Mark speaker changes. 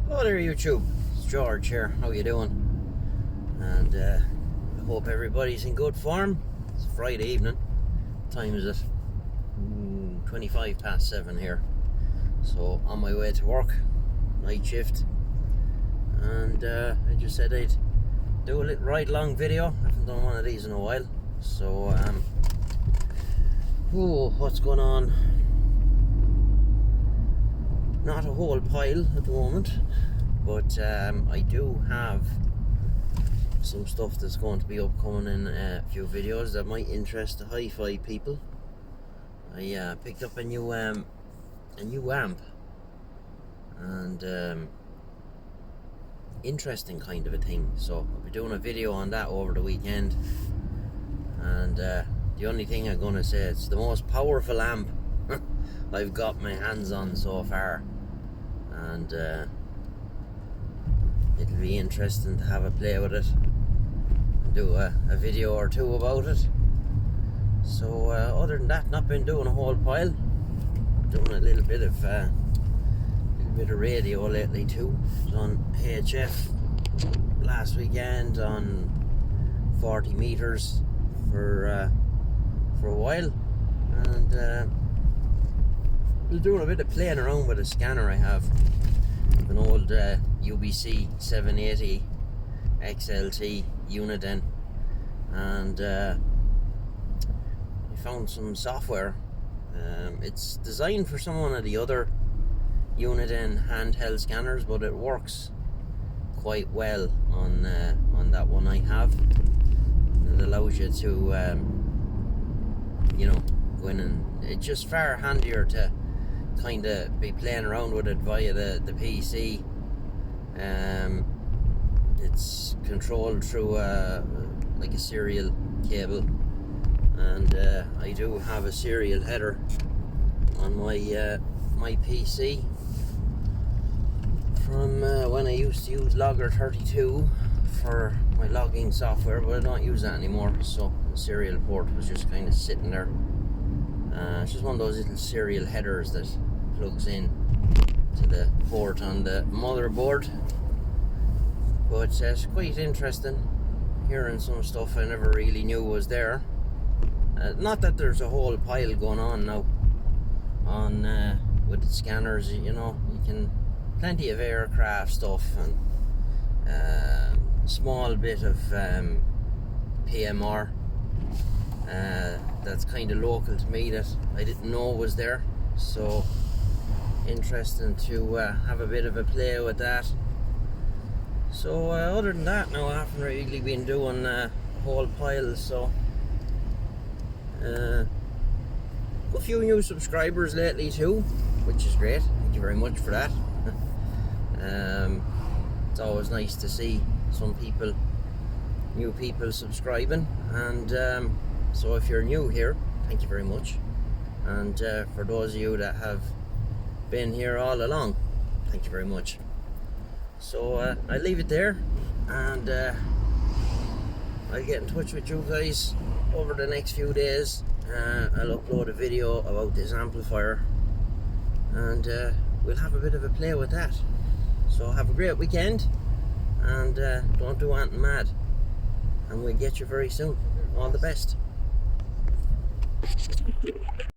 Speaker 1: Hello there YouTube, it's George here, how you doing? And I hope everybody's in good form. It's Friday evening. What time is it? 7:25 here. So on my way to work, night shift. And I just said I'd do a little ride along video. I haven't done one of these in a while. So what's going on? Not a whole pile at the moment, but I do have some stuff that's going to be upcoming in a few videos that might interest the hi-fi people. I picked up a new amp, and interesting kind of a thing. So I'll be doing a video on that over the weekend. And the only thing I'm gonna say, it's the most powerful amp I've got my hands on so far, and it'll be interesting to have a play with it and do a video or two about it. So other than that, not been doing a whole pile. Doing a little bit of radio lately too. I was on HF last weekend on 40 meters for a while, and I was doing a bit of playing around with a scanner I have, an old UBC 780 XLT Uniden, and I found some software. It's designed for some one of the other Uniden handheld scanners, but it works quite well on that one I have. It allows you to go in, and it's just far handier to kind of be playing around with it via the PC. It's controlled through like a serial cable, and I do have a serial header on my PC from when I used to use Logger 32 for my logging software, but I don't use that anymore. So the serial port was just kind of sitting there. It's just one of those little serial headers that plugs in to the port on the motherboard. But it's quite interesting hearing some stuff I never really knew was there. Not that there's a whole pile going on now on with the scanners. You can plenty of aircraft stuff, and small bit of PMR that's kind of local to me that I didn't know was there. So interesting to have a bit of a play with that. So other than that, now I haven't really been doing a whole pile. So a few new subscribers lately too, which is great. Thank you very much for that. It's always nice to see some new people subscribing, and so if you're new here, thank you very much. And for those of you that have been here all along, thank you very much. So I leave it there, and I'll get in touch with you guys over the next few days. I'll upload a video about this amplifier, and we'll have a bit of a play with that. So have a great weekend, and don't do anything mad, and we'll get you very soon. All the best.